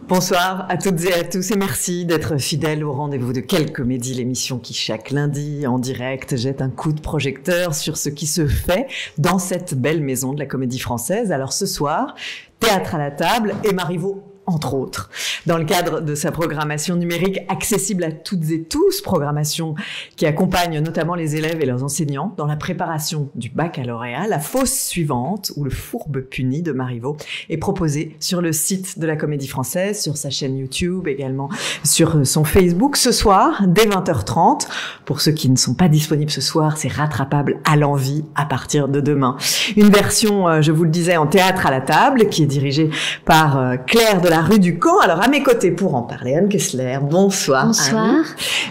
Bonsoir à toutes et à tous et merci d'être fidèles au rendez-vous de Quelle Comédie, l'émission qui chaque lundi en direct jette un coup de projecteur sur ce qui se fait dans cette belle maison de la comédie française. Alors ce soir, Théâtre à la table et Marivaux entre autres, dans le cadre de sa programmation numérique accessible à toutes et tous, programmation qui accompagne notamment les élèves et leurs enseignants dans la préparation du baccalauréat. La Fosse suivante, ou le fourbe puni de Marivaux, est proposée sur le site de la Comédie Française, sur sa chaîne YouTube, également sur son Facebook ce soir, dès 20h30. Pour ceux qui ne sont pas disponibles ce soir, c'est rattrapable à l'envi à partir de demain. Une version, je vous le disais, en théâtre à la table, qui est dirigée par Claire de la rue du Camp. Alors, à mes côtés, pour en parler, Anne Kessler. Bonsoir. Bonsoir. Anne.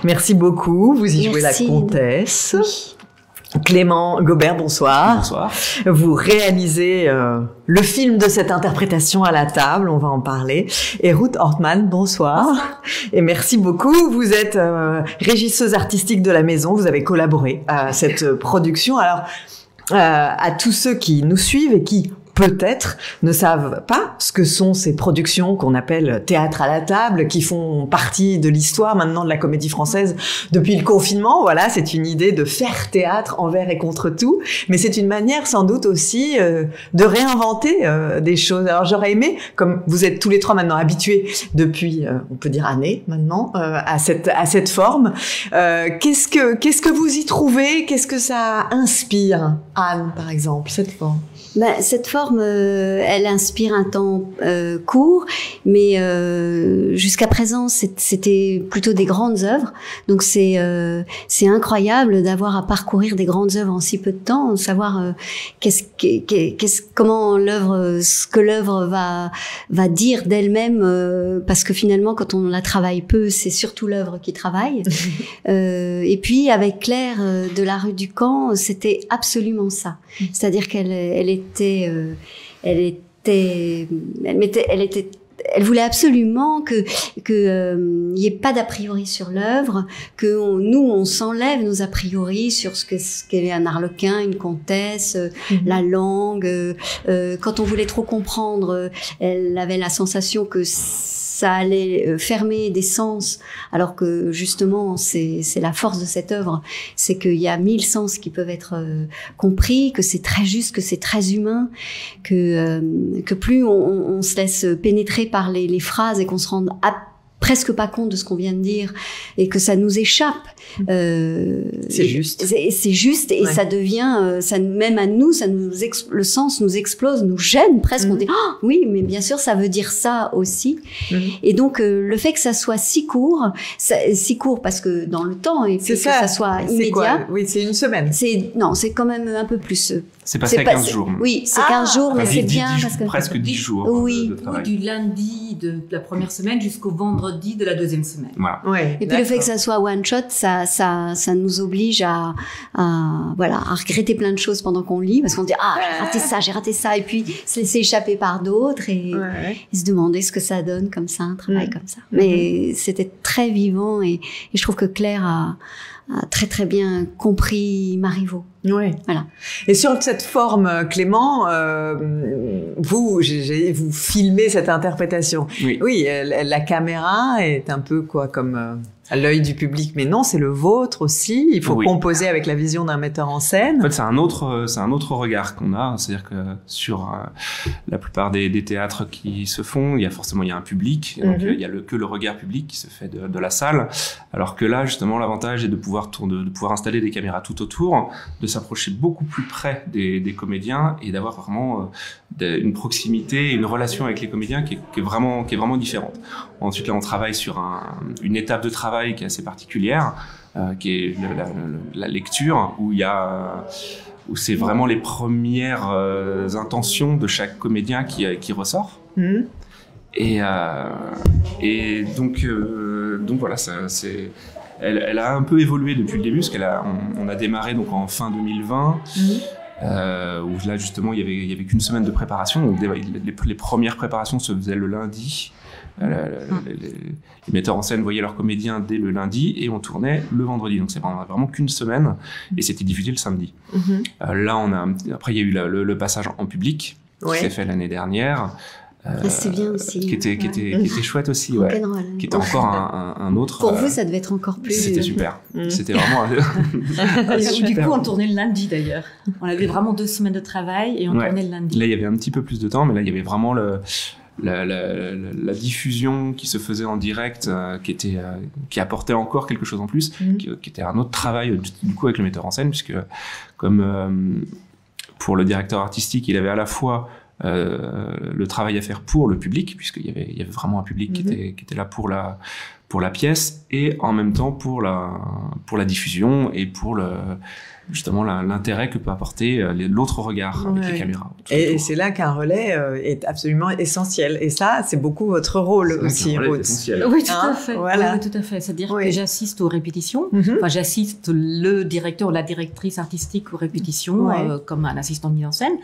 Merci beaucoup. Vous y jouez la comtesse. Oui. Clément Gobert, bonsoir. Bonsoir. Vous réalisez le film de cette interprétation à la table, on va en parler. Et Ruth Ortmann, bonsoir. Bonsoir. Et merci beaucoup. Vous êtes régisseuse artistique de la maison. Vous avez collaboré à cette production. Alors, à tous ceux qui nous suivent et qui peut-être ne savent pas ce que sont ces productions qu'on appelle théâtre à la table, qui font partie de l'histoire maintenant de la comédie française depuis le confinement. Voilà, c'est une idée de faire théâtre envers et contre tout, mais c'est une manière sans doute aussi de réinventer des choses. Alors j'aurais aimé, comme vous êtes tous les trois maintenant habitués depuis, on peut dire années maintenant, à cette forme, qu'est-ce que vous y trouvez? Qu'est-ce que ça inspire, Anne, par exemple, cette forme? Cette forme, elle inspire un temps court, mais jusqu'à présent, c'était plutôt des grandes œuvres. Donc c'est incroyable d'avoir à parcourir des grandes œuvres en si peu de temps, de savoir comment ce que l'œuvre va dire d'elle-même, parce que finalement, quand on la travaille peu, c'est surtout l'œuvre qui travaille. Et puis avec Claire de la rue du Camp, c'était absolument ça. C'est-à-dire elle voulait absolument que y ait pas d'a priori sur l'œuvre, que nous on s'enlève nos a priori sur ce qu'est un arlequin, une comtesse, la langue. Quand on voulait trop comprendre, elle avait la sensation que ça allait fermer des sens, alors que justement c'est la force de cette œuvre, c'est qu'il y a 1000 sens qui peuvent être compris, que c'est très juste, que c'est très humain, que plus on se laisse pénétrer par les phrases et qu'on se rende presque pas compte de ce qu'on vient de dire et que ça nous échappe. C'est juste. C'est juste et ça devient, même à nous, le sens nous explose, nous gêne presque. On dit oui, mais bien sûr, ça veut dire ça aussi. Et donc le fait que ça soit si court parce que dans le temps et puis que ça soit immédiat. Quoi oui, c'est une semaine. C'est quand même un peu plus. C'est passé à 15 jours. Oui, c'est 15 jours, mais c'est bien parce que presque 10 jours. Oui. De travail. Du lundi de la première semaine jusqu'au vendredi de la deuxième semaine. Voilà. Ouais, et puis le fait que ça soit one shot, ça nous oblige à regretter plein de choses pendant qu'on lit, parce qu'on dit j'ai raté ça, et puis se laisser échapper par d'autres et se demander ce que ça donne comme ça, un travail comme ça. Mais c'était très vivant et je trouve que Claire a très très bien compris Marivaux. Oui. Voilà. Et sur cette forme, Clément, vous filmez cette interprétation. Oui, la caméra est un peu comme à l'œil du public, mais non, c'est le vôtre aussi. Il faut composer avec la vision d'un metteur en scène. En fait, c'est un autre regard qu'on a. C'est-à-dire que sur la plupart des théâtres qui se font, il y a un public. Donc il y a que le regard public qui se fait de la salle. Alors que là, justement, l'avantage est de pouvoir installer des caméras tout autour, de s'approcher beaucoup plus près des comédiens et d'avoir vraiment une proximité, une relation avec les comédiens qui est vraiment différente. Ensuite, là, on travaille sur une étape de travail qui est assez particulière, qui est la lecture, où c'est vraiment les premières intentions de chaque comédien qui ressort. Et donc voilà, elle a un peu évolué depuis le début, parce on a démarré donc en fin 2020. Où là justement il y avait qu'une semaine de préparation, donc les premières préparations se faisaient le lundi. Les metteurs en scène voyaient leurs comédiens dès le lundi et on tournait le vendredi, donc c'est vraiment qu'une semaine et c'était diffusé le samedi. Là après il y a eu le passage en public qui s'est fait l'année dernière c'est bien aussi. Qui était chouette aussi, ouais. Qui était encore un autre. Pour vous, ça devait être encore plus. C'était super. C'était vraiment. Du coup, on tournait le lundi d'ailleurs. On avait vraiment 2 semaines de travail et on tournait le lundi. Là, il y avait un petit peu plus de temps, mais là, il y avait vraiment la diffusion qui se faisait en direct, qui apportait encore quelque chose en plus, qui était un autre travail du coup avec le metteur en scène, puisque comme pour le directeur artistique, il avait à la fois le travail à faire pour le public, puisqu'il y avait vraiment un public qui était là pour la pièce, et en même temps pour la diffusion et pour justement l'intérêt que peut apporter l'autre regard avec les caméras. Et c'est là qu'un relais est absolument essentiel. Et ça, c'est beaucoup votre rôle aussi, Ruth. Oui, tout à fait. Voilà. Oui, tout à fait. C'est-à-dire que j'assiste aux répétitions. Enfin, j'assiste le directeur ou la directrice artistique aux répétitions, comme un assistant de mise en scène.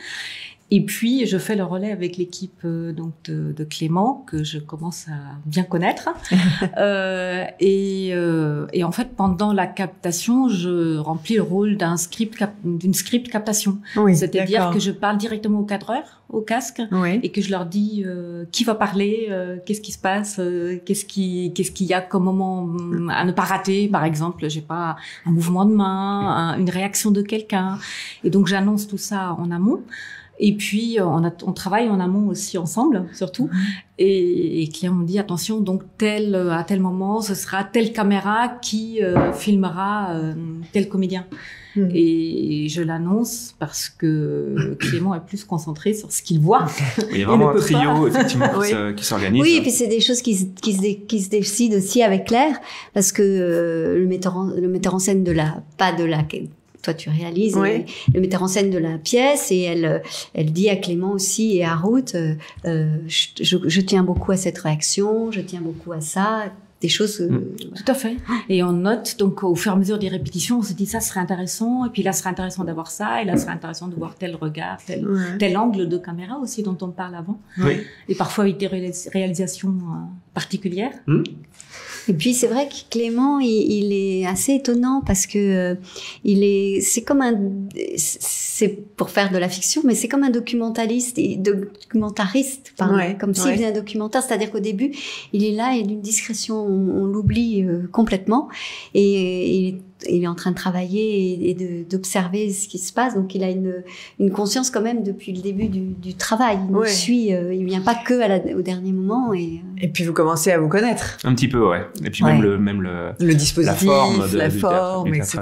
Et puis, je fais le relais avec l'équipe donc de Clément, que je commence à bien connaître. Et en fait, pendant la captation, je remplis le rôle d'une script captation. Oui, c'est-à-dire que je parle directement au cadreur, au casque, et que je leur dis qui va parler, qu'est-ce qui se passe, qu'est-ce qu'il y a comme moment à ne pas rater, par exemple, j'ai pas un mouvement de main, une réaction de quelqu'un. Et donc, j'annonce tout ça en amont. Et puis, on travaille en amont aussi ensemble, surtout. Et Clément me dit, attention, donc à tel moment, ce sera telle caméra qui filmera tel comédien. Et je l'annonce parce que Clément est plus concentré sur ce qu'il voit. Il y a vraiment un trio, effectivement, qui s'organise. Oui, et puis c'est des choses qui se décident aussi avec Claire, parce que le metteur en scène toi tu réalises, le metteur en scène de la pièce, et elle dit à Clément aussi et à Ruth, je tiens beaucoup à cette réaction, je tiens beaucoup à ça, des choses... Tout à fait. Et on note, donc au fur et à mesure des répétitions, on se dit ça serait intéressant, et puis là serait intéressant d'avoir ça, et là serait intéressant de voir tel regard, tel angle de caméra aussi dont on parle avant, et parfois avec des réalisations particulières. Et puis c'est vrai que Clément, il est assez étonnant parce que c'est pour faire de la fiction, mais c'est comme un documentariste, comme s'il faisait un documentaire, c'est-à-dire qu'au début, il est là et d'une discrétion, on l'oublie complètement, et il est en train de travailler et d'observer ce qui se passe, donc il a une conscience quand même depuis le début du travail. Il nous suit, il vient pas que au dernier moment. Et puis vous commencez à vous connaître. Un petit peu, Et puis même le dispositif, la forme, etc.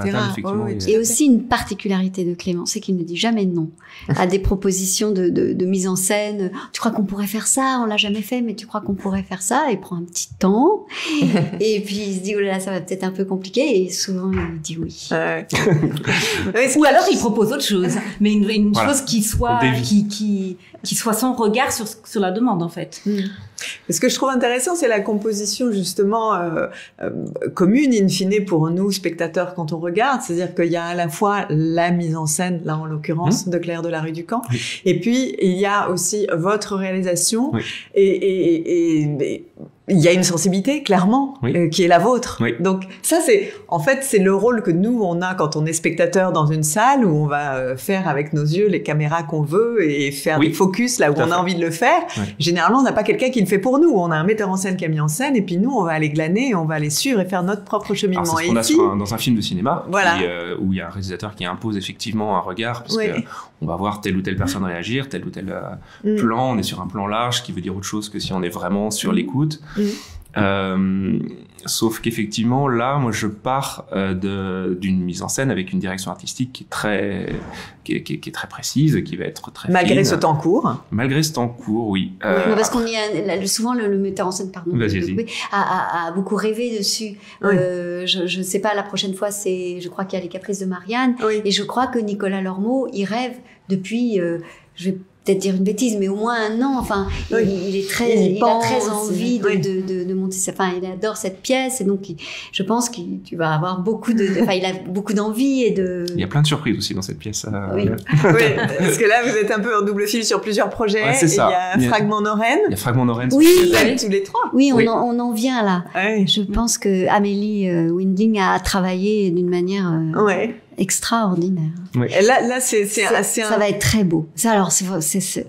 Et aussi une particularité de Clément, c'est qu'il ne dit jamais non à des propositions de mise en scène. Tu crois qu'on pourrait faire ça? On l'a jamais fait, mais tu crois qu'on pourrait faire ça? Il prend un petit temps. Et puis il se dit, oh là là, ça va peut-être un peu compliqué. Et souvent, il dit oui. Ou alors il propose autre chose, mais une chose qui soit son regard sur la demande, en fait. Ce que je trouve intéressant, c'est la composition justement commune, in fine, pour nous, spectateurs, quand on regarde. C'est-à-dire qu'il y a à la fois la mise en scène, là en l'occurrence, de Claire de la Rue du Camp, et puis il y a aussi votre réalisation, et il y a une sensibilité, clairement, qui est la vôtre. Donc ça, c'est le rôle que nous, on a quand on est spectateur dans une salle, où on va faire avec nos yeux les caméras qu'on veut et faire des focus là où on a envie de le faire. Généralement, on n'a pas quelqu'un qui le fait pour nous. On a un metteur en scène qui a mis en scène, et puis nous, on va aller glaner, on va aller suivre et faire notre propre cheminement. C'est ce qu'on a dans un film de cinéma, où il y a un réalisateur qui impose effectivement un regard, parce que on va voir telle ou telle personne réagir, tel ou tel plan. On est sur un plan large, qui veut dire autre chose que si on est vraiment sur l'écoute. Sauf qu'effectivement, là, moi, je pars d'une mise en scène avec une direction artistique qui est très précise, qui va être très malgré fine. ce temps court. Malgré ce temps court, oui. Parce qu'on souvent le metteur en scène, a beaucoup rêvé dessus. Je ne sais pas, la prochaine fois, je crois qu'il y a les Caprices de Marianne, et je crois que Nicolas Lormeau, il rêve depuis, je vais peut-être dire une bêtise, mais au moins un an. Enfin, il a très envie de monter ça. Enfin, il adore cette pièce, et donc je pense que tu vas avoir il a beaucoup d'envie Il y a plein de surprises aussi dans cette pièce. Parce que là, vous êtes un peu en double fil sur plusieurs projets. C'est ça. Il y a Fragment Norraine. Il y a Fragment Norraine. Oui, tous les trois. Oui, on en vient là. Je pense que Amélie Winding a travaillé d'une manière extraordinaire. Oui. Et là, ça va être très beau. Ça, alors, c'est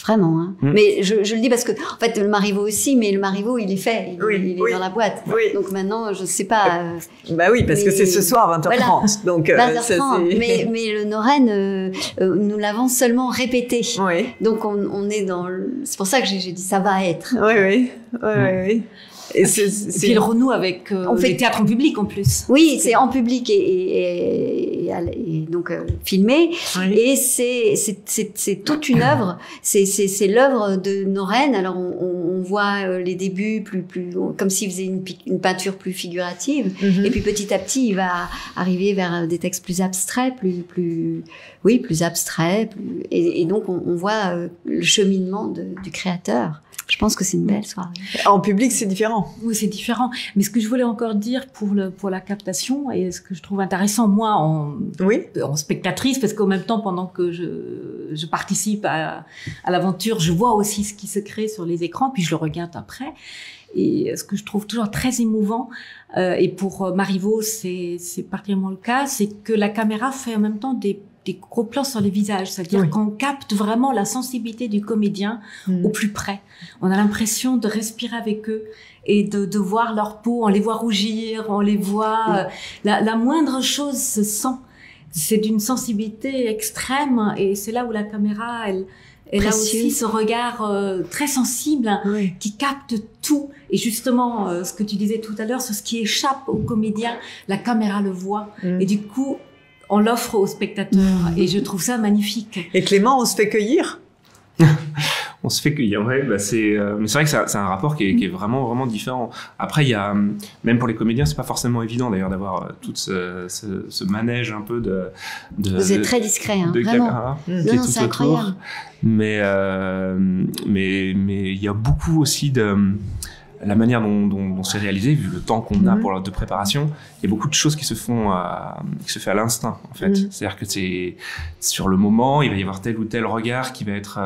vraiment. Hein. Mais je le dis parce que, en fait, le Marivaux aussi, mais le Marivaux, il est fait, il est dans la boîte. Oui. Donc maintenant, je sais pas. Bah oui, parce que c'est ce soir 20h30. Voilà. Donc 20h30. Mais le Noren, nous l'avons seulement répété. Oui. Donc on est dans. C'est pour ça que j'ai dit ça va être. Oui. Et puis le renoue avec les théâtres en public en plus. Oui, c'est en public et donc filmé. Oui. Et c'est toute une œuvre. C'est l'œuvre de Noren. Alors on voit les débuts plus comme s'il faisait une peinture plus figurative. Et puis petit à petit, il va arriver vers des textes plus abstraits, plus abstraits. Et donc on voit le cheminement du créateur. Je pense que c'est une belle soirée. En public, c'est différent. Oui, c'est différent. Mais ce que je voulais encore dire pour la captation, et ce que je trouve intéressant, moi, en spectatrice, parce qu'en même temps, pendant que je participe à l'aventure, je vois aussi ce qui se crée sur les écrans, puis je le regarde après. Et ce que je trouve toujours très émouvant, et pour Marivaux, c'est particulièrement le cas, c'est que la caméra fait en même temps des gros plans sur les visages, c'est-à-dire qu'on capte vraiment la sensibilité du comédien au plus près. On a l'impression de respirer avec eux et de voir leur peau, on les voit rougir, on les voit... La moindre chose se sent. C'est d'une sensibilité extrême et c'est là où la caméra, elle a aussi ce regard très sensible qui capte tout. Et justement, ce que tu disais tout à l'heure, sur ce qui échappe au comédien, la caméra le voit. Et du coup, on l'offre aux spectateurs et je trouve ça magnifique. Et Clément, on se fait cueillir? On se fait cueillir, mais c'est vrai que c'est un rapport qui est vraiment, vraiment différent. Après, il y a, même pour les comédiens, c'est pas forcément évident d'ailleurs d'avoir tout ce manège un peu Vous êtes très discret, hein, vraiment. Caméra, qui est tout c'est autour. incroyable. Mais il y a beaucoup aussi la manière dont c'est réalisé, vu le temps qu'on a de préparation, il y a beaucoup de choses qui se fait à l'instinct, en fait. C'est-à-dire que c'est sur le moment, il va y avoir tel ou tel regard qui va être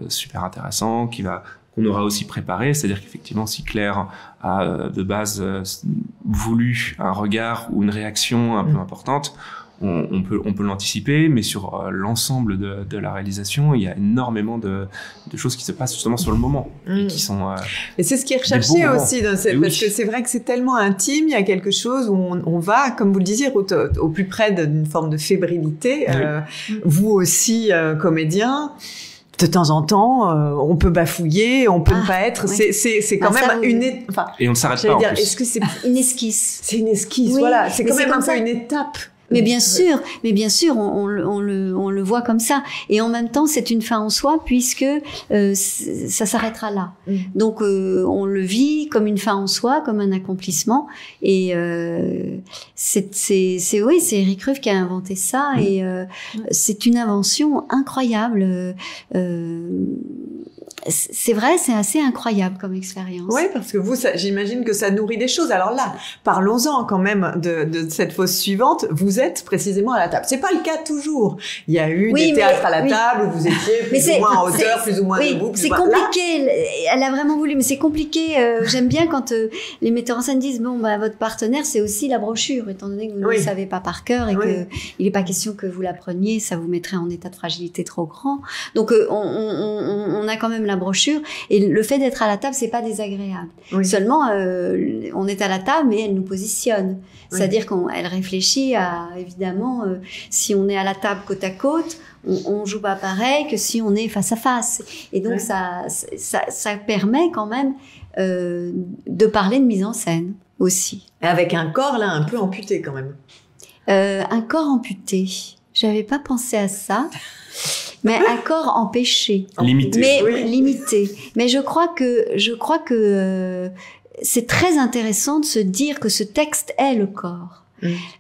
super intéressant, qu'on aura aussi préparé. C'est-à-dire qu'effectivement, si Claire a de base voulu un regard ou une réaction un peu importante, on peut l'anticiper, mais sur l'ensemble de la réalisation, il y a énormément de choses qui se passent justement sur le moment et qui sont. Et c'est ce qui est recherché aussi, parce que c'est vrai que c'est tellement intime. Il y a quelque chose où on va, comme vous le disiez, au plus près d'une forme de fébrilité. Vous aussi, comédien. De temps en temps, on peut bafouiller, on peut ne pas être. Oui. C'est quand même et on ne s'arrête pas. Est-ce que c'est une esquisse? C'est une esquisse, voilà. C'est quand même un peu une étape. Mais bien sûr, on le voit comme ça. Et en même temps, c'est une fin en soi puisque ça s'arrêtera là. Donc, on le vit comme une fin en soi, comme un accomplissement. Et c'est Eric Ruff qui a inventé ça. Et c'est une invention incroyable. C'est vrai, c'est assez incroyable comme expérience. Oui, parce que vous, j'imagine que ça nourrit des choses. Alors là, parlons-en quand même de cette fosse suivante. Vous êtes précisément à la table. C'est pas le cas toujours. Il y a eu des théâtres à la table où vous étiez plus ou moins en hauteur, plus ou moins debout. C'est compliqué. Là, elle a vraiment voulu, mais c'est compliqué. J'aime bien quand les metteurs en scène disent votre partenaire, c'est aussi la brochure, étant donné que vous ne le savez pas par cœur et que il n'est pas question que vous la preniez, ça vous mettrait en état de fragilité trop grand. Donc on a quand même la brochure et le fait d'être à la table, c'est pas désagréable. Seulement on est à la table mais elle nous positionne. C'est-à-dire qu'elle réfléchit à, évidemment, si on est à la table côte à côte, on joue pas pareil que si on est face à face. Et donc ça permet quand même de parler de mise en scène aussi. Et avec un corps là un peu amputé quand même. Un corps amputé. J'avais pas pensé à ça. Mais un corps empêché. Limité. Mais limité. Mais je crois que c'est très intéressant de se dire que ce texte est le corps.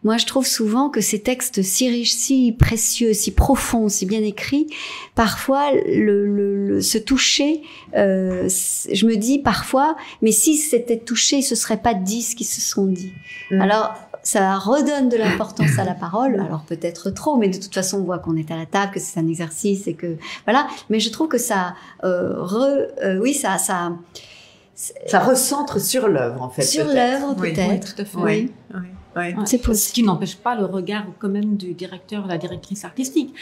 Moi, je trouve souvent que ces textes si riches, si précieux, si profonds, si bien écrits, parfois, se toucher, je me dis parfois, mais si c'était touché, ce serait pas dit ce qui se sont dit. Alors, ça redonne de l'importance à la parole, alors peut-être trop, mais de toute façon, on voit qu'on est à la table, que c'est un exercice et que, voilà. Mais je trouve que ça, ça recentre sur l'œuvre, en fait. Sur l'œuvre, peut-être. Oui, tout à fait. Oui. Ouais. C'est possible. Ce qui n'empêche pas le regard quand même du directeur ou la directrice artistique.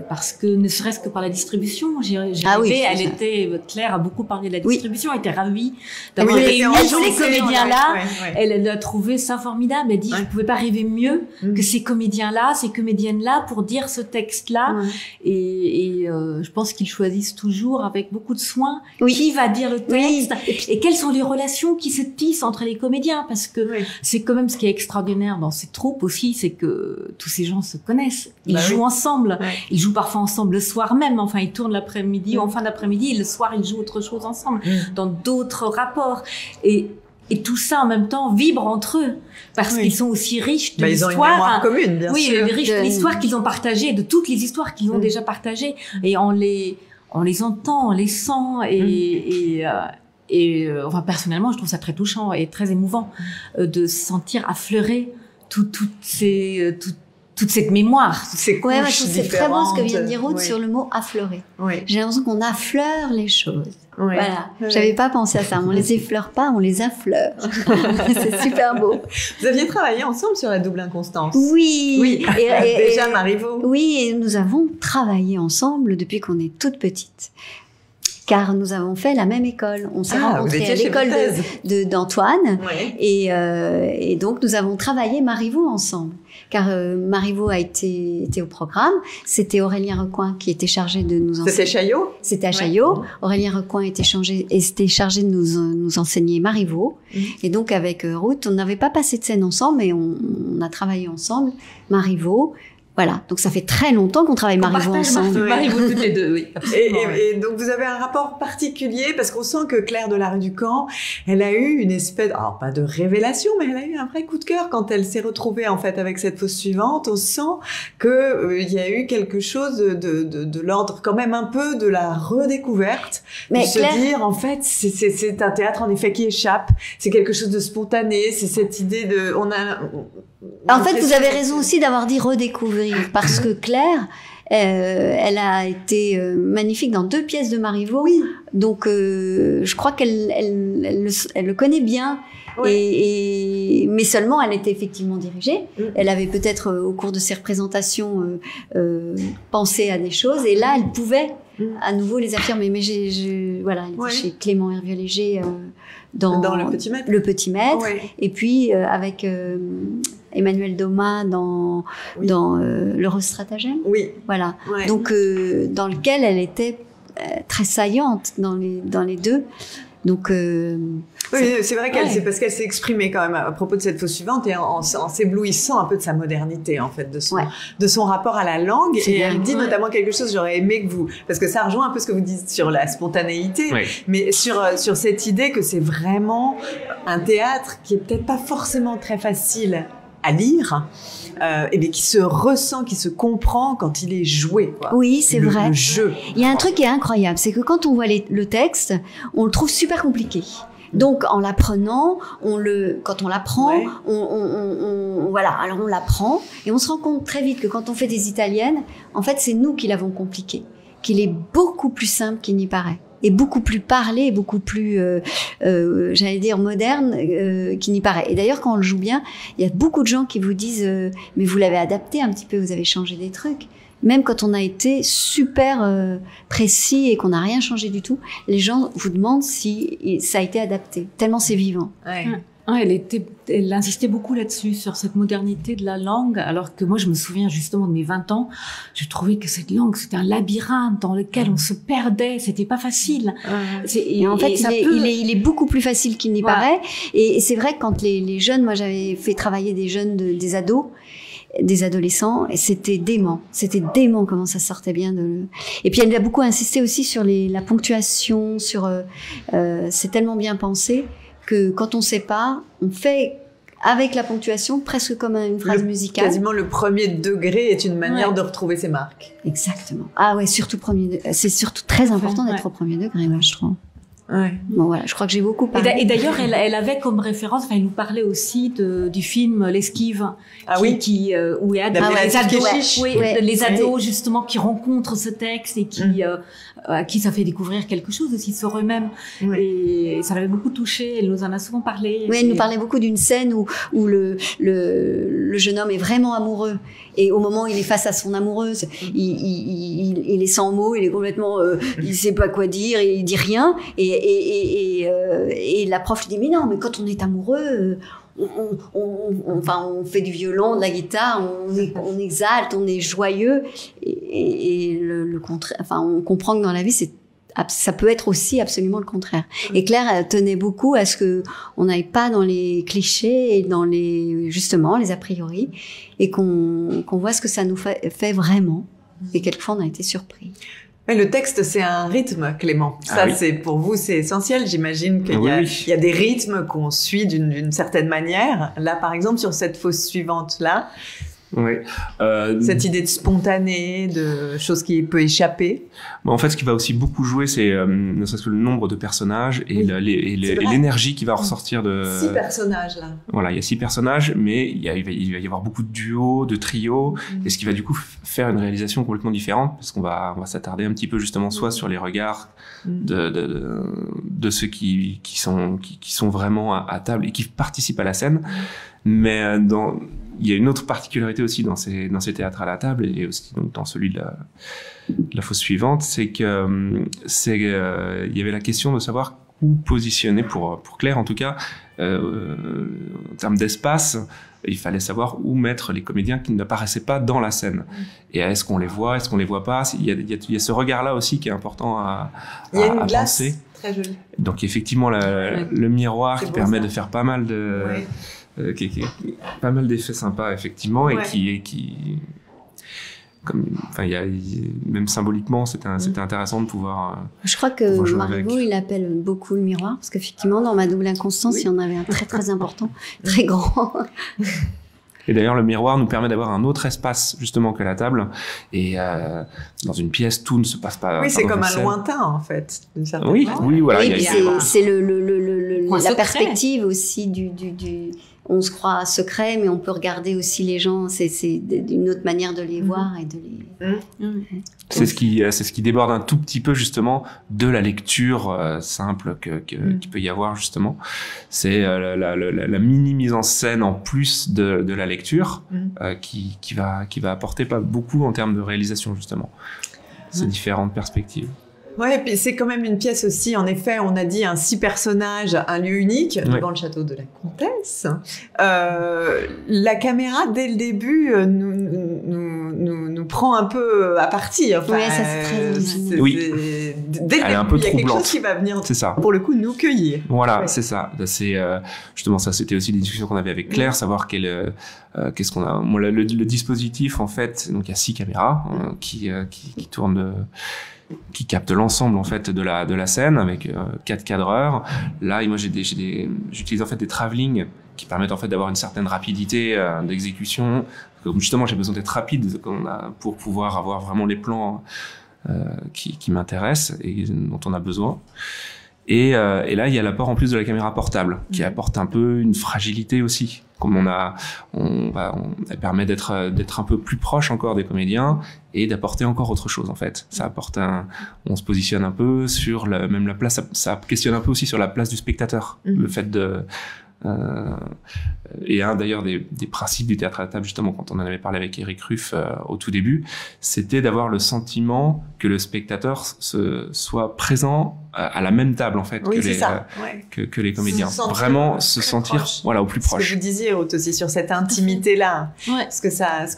Parce que ne serait-ce que par la distribution, elle était, Claire a beaucoup parlé de la distribution, elle était ravie d'avoir réuni ces comédiens-là. Elle a trouvé ça formidable. Elle dit, je ne pouvais pas rêver mieux que ces comédiens-là, ces comédiennes-là pour dire ce texte-là. Et je pense qu'ils choisissent toujours avec beaucoup de soin qui va dire le texte et quelles sont les relations qui se tissent entre les comédiens. Parce que c'est quand même ce qui est extraordinaire dans ces troupes aussi, c'est que tous ces gens se connaissent. Ils jouent ensemble. Ils jouent parfois ensemble le soir même. Enfin, ils tournent l'après-midi ou en fin d'après-midi. Et le soir, ils jouent autre chose ensemble, dans d'autres rapports. Et tout ça, en même temps, vibre entre eux. Parce qu'ils sont aussi riches de l'histoire. Ils ont une mémoire commune, bien sûr. Oui, riches de l'histoire qu'ils ont partagée, de toutes les histoires qu'ils ont déjà partagées. Et on les entend, on les sent. Enfin, personnellement, je trouve ça très touchant et très émouvant de sentir affleurer toute cette mémoire, toutes ces couches différentes. C'est très beau ce que vient de dire Ruth sur le mot affleurer. J'ai l'impression qu'on affleure les choses. Voilà. J'avais pas pensé à ça. On les effleure pas, on les affleure. C'est super beau. Vous aviez travaillé ensemble sur la double inconstance. Oui. Et déjà Marivaux. Oui, et nous avons travaillé ensemble depuis qu'on est toute petite. Car nous avons fait la même école. On s'est rencontrés à l'école d'Antoine. Et donc, nous avons travaillé Marivaux ensemble. Car Marivaux a été au programme. C'était Aurélien Recoing qui était chargé de nous enseigner. C'était Chaillot? C'était à Chaillot. Aurélien Recoing était chargé de nous enseigner Marivaux. Et donc, avec Ruth, on n'avait pas passé de scène ensemble, mais on a travaillé ensemble Marivaux. Voilà, donc ça fait très longtemps qu'on travaille Marivaux ensemble. Marivaux toutes les deux, oui. Et donc vous avez un rapport particulier parce qu'on sent que Claire Delarue-Ducamp, elle a eu une espèce, alors pas de révélation, mais elle a eu un vrai coup de cœur quand elle s'est retrouvée en fait avec cette fausse suivante. On sent que il y a eu quelque chose de l'ordre quand même un peu de la redécouverte, mais de Claire... se dire en fait c'est un théâtre en effet qui échappe, c'est quelque chose de spontané, c'est cette idée de En fait, vous avez raison aussi d'avoir dit redécouvrir, parce que Claire, elle a été magnifique dans 2 pièces de Marivaux. Donc, je crois qu'elle le connaît bien. Mais seulement, elle était effectivement dirigée. Elle avait peut-être, au cours de ses représentations, pensé à des choses. Et là, elle pouvait à nouveau les affirmer. Mais voilà, elle était chez Clément Hervieux-Léger dans Le Petit Maître. Et puis, avec... Emmanuel Domas dans l'Heureux Stratagème. Voilà. Donc, dans lequel elle était très saillante dans les deux. Donc, c'est vrai c'est parce qu'elle s'est exprimée quand même à propos de cette fausse suivante et en s'éblouissant un peu de sa modernité, en fait, de son rapport à la langue. Et elle dit notamment quelque chose, j'aurais aimé que vous, parce que ça rejoint un peu ce que vous dites sur la spontanéité, mais sur cette idée que c'est vraiment un théâtre qui est peut-être pas forcément très facile à lire, et qui se ressent, qui se comprend quand il est joué. Oui, c'est vrai. Le jeu. Il y a un truc qui est incroyable, c'est que quand on voit le texte, on le trouve super compliqué. Donc, en l'apprenant, quand on l'apprend, voilà, alors on l'apprend, et on se rend compte très vite que quand on fait des italiennes, en fait, c'est nous qui l'avons compliqué, qu'il est beaucoup plus simple qu'il n'y paraît. Et beaucoup plus parlé, et beaucoup plus, j'allais dire, moderne qu'il n'y paraît. Et d'ailleurs, quand on le joue bien, il y a beaucoup de gens qui vous disent mais vous l'avez adapté un petit peu, vous avez changé des trucs. Même quand on a été super précis et qu'on n'a rien changé du tout, les gens vous demandent si ça a été adapté, tellement c'est vivant. Elle insistait beaucoup là-dessus, sur cette modernité de la langue, alors que moi, je me souviens justement de mes 20 ans, je trouvais que cette langue, c'était un labyrinthe dans lequel on se perdait, c'était pas facile. Et en fait, il est beaucoup plus facile qu'il n'y paraît. Et c'est vrai que quand les jeunes, moi j'avais fait travailler des jeunes, des ados, des adolescents, et c'était dément comment ça sortait bien Et puis elle a beaucoup insisté aussi sur la ponctuation, c'est tellement bien pensé que quand on sait pas, on fait avec la ponctuation presque comme une phrase musicale. Quasiment le premier degré est une manière de retrouver ses marques. Exactement. Ah ouais, surtout c'est surtout très important d'être au premier degré, moi je trouve. Ouais. Bon, voilà, je crois que j'ai beaucoup parlé. Et d'ailleurs, elle avait comme référence, enfin, elle nous parlait aussi du film L'Esquive. Ah où il y a les ados, les ados justement qui rencontrent ce texte et qui, à qui ça fait découvrir quelque chose aussi sur eux-mêmes. Et ça l'avait beaucoup touché. Elle nous en a souvent parlé. Oui, elle nous parlait beaucoup d'une scène où le jeune homme est vraiment amoureux. Et au moment où il est face à son amoureuse, il est sans mots, il est complètement, il sait pas quoi dire, il dit rien. Et la prof lui dit, mais non, mais quand on est amoureux, on fait du violon, de la guitare, on exalte, on est joyeux. Et le contraire, enfin, on comprend que dans la vie, ça peut être aussi absolument le contraire. Et Claire, elle tenait beaucoup à ce que on n'aille pas dans les clichés et dans justement, les a priori, et qu'on voit ce que ça nous fait vraiment. Et quelquefois, on a été surpris. Mais le texte, c'est un rythme, Clément. Ça, c'est pour vous, c'est essentiel. J'imagine qu'il y a des rythmes qu'on suit d'une certaine manière. Là, par exemple, sur cette fosse suivante-là, cette idée de spontané, de choses qui peut échapper. Bon, en fait, ce qui va aussi beaucoup jouer, c'est ne serait-ce que le nombre de personnages et l'énergie qui va ressortir de... 6 personnages, là. Voilà, il y a 6 personnages, mais il va y avoir beaucoup de duos, de trios, et ce qui va du coup faire une réalisation complètement différente, parce qu'on va s'attarder un petit peu justement soit sur les regards de ceux qui sont vraiment à table et qui participent à la scène, mais il y a une autre particularité aussi dans ces théâtres à la table et aussi donc dans celui de la fosse suivante, c'est que il y avait la question de savoir où positionner pour Claire en tout cas en termes d'espace. Il fallait savoir où mettre les comédiens qui n'apparaissaient pas dans la scène. Et est-ce qu'on les voit, est-ce qu'on les voit pas? Il y a ce regard-là aussi qui est important à il y a une glace penser. Très jolie. Donc effectivement le miroir qui permet de faire pas mal de pas mal d'effets sympas effectivement et qui même symboliquement c'était intéressant de pouvoir je crois que Marivaux il appelle beaucoup le miroir parce qu'effectivement dans Ma double inconstance il y en avait un très très important, très grand. Et d'ailleurs, le miroir nous permet d'avoir un autre espace, justement, que la table. Et dans une pièce, tout ne se passe pas. Oui, c'est comme un lointain, en fait. Voilà. Oui, c'est la perspective aussi du on se croit secret, mais on peut regarder aussi les gens. C'est une autre manière de les voir et de les... C'est ce qui déborde un tout petit peu, justement, de la lecture simple qu'il peut y avoir, justement. C'est la mini mise en scène en plus de la lecture qui va apporter pas beaucoup en termes de réalisation, justement. Ces différentes perspectives. Ouais, et puis c'est quand même une pièce aussi, en effet, on a dit 6 personnages, un lieu unique, devant le château de la comtesse. La caméra, dès le début, nous prend un peu à partie. Enfin, oui, ça c'est très dès le début, il y a quelque chose qui va venir, pour le coup, nous cueillir. Voilà, c'est ça. C'est justement ça, c'était aussi des discussions qu'on avait avec Claire, savoir qu'est-ce qu'on a. Moi, le dispositif, en fait, donc il y a 6 caméras qui tournent qui capte l'ensemble en fait de la scène avec 4 cadreurs. Là, moi j'utilise en fait des travelling qui permettent en fait d'avoir une certaine rapidité d'exécution. Comme justement, j'ai besoin d'être rapide pour pouvoir avoir vraiment les plans qui m'intéressent et dont on a besoin. Et là, il y a l'apport en plus de la caméra portable qui apporte un peu une fragilité aussi. Comme elle permet d'être un peu plus proche encore des comédiens et d'apporter encore autre chose en fait. Ça apporte on se positionne un peu sur même la place. Ça questionne un peu aussi sur la place du spectateur. Le fait et un d'ailleurs des principes du théâtre à la table, justement, quand on en avait parlé avec Éric Ruff au tout début, c'était d'avoir le sentiment que le spectateur soit présent à la même table en fait que les comédiens. Vraiment se sentir au plus proche. Ce que vous disiez aussi sur cette intimité là, ce que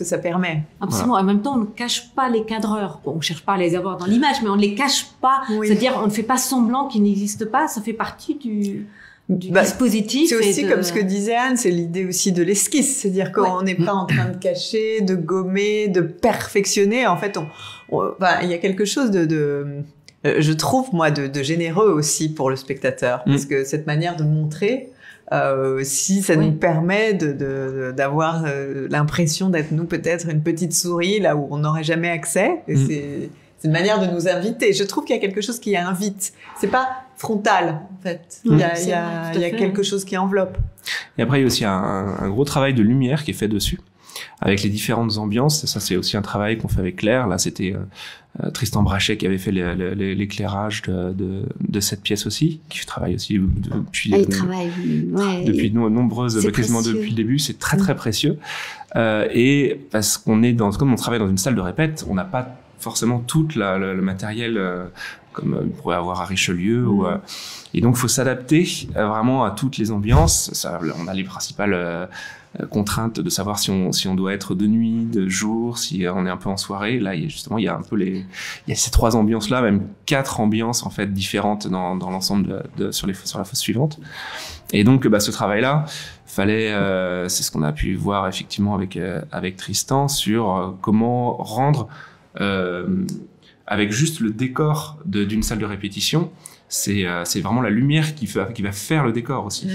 ça permet. Absolument. En même temps, on ne cache pas les cadreurs. Bon, on cherche pas à les avoir dans l'image, mais on ne les cache pas. C'est-à-dire, on ne fait pas semblant qu'ils n'existent pas. Ça fait partie du dispositif. C'est aussi comme ce que disait Anne, c'est l'idée aussi de l'esquisse, c'est-à-dire qu'on n'est pas en train de cacher, de gommer, de perfectionner. En fait, il y a quelque chose je trouve moi de généreux aussi pour le spectateur, parce que cette manière de montrer, si ça nous permet d'avoir l'impression d'être nous peut-être une petite souris là où on n'aurait jamais accès, et C'est une manière de nous inviter. Je trouve qu'il y a quelque chose qui invite. C'est pas frontal, en fait. Il y a quelque chose qui enveloppe. Et après, il y a aussi un gros travail de lumière qui est fait dessus, avec les différentes ambiances. Ça, c'est aussi un travail qu'on fait avec Claire. Là, c'était Tristan Brachet qui avait fait l'éclairage de cette pièce aussi, qui travaille aussi depuis depuis quasiment depuis le début. C'est très très précieux. Et parce qu'on est comme on travaille dans une salle de répète, on n'a pas forcément tout le matériel comme on pourrait avoir à Richelieu. Et donc, il faut s'adapter vraiment à toutes les ambiances. On a les principales contraintes de savoir si on doit être de nuit, de jour, si on est un peu en soirée. Là, il y a un peu il y a ces 3 ambiances-là, même 4 ambiances en fait différentes dans l'ensemble sur la fosse suivante. Et donc, ce travail-là, fallait, c'est ce qu'on a pu voir effectivement avec Tristan sur comment rendre avec juste le décor d'une salle de répétition, c'est vraiment la lumière qui va faire le décor aussi.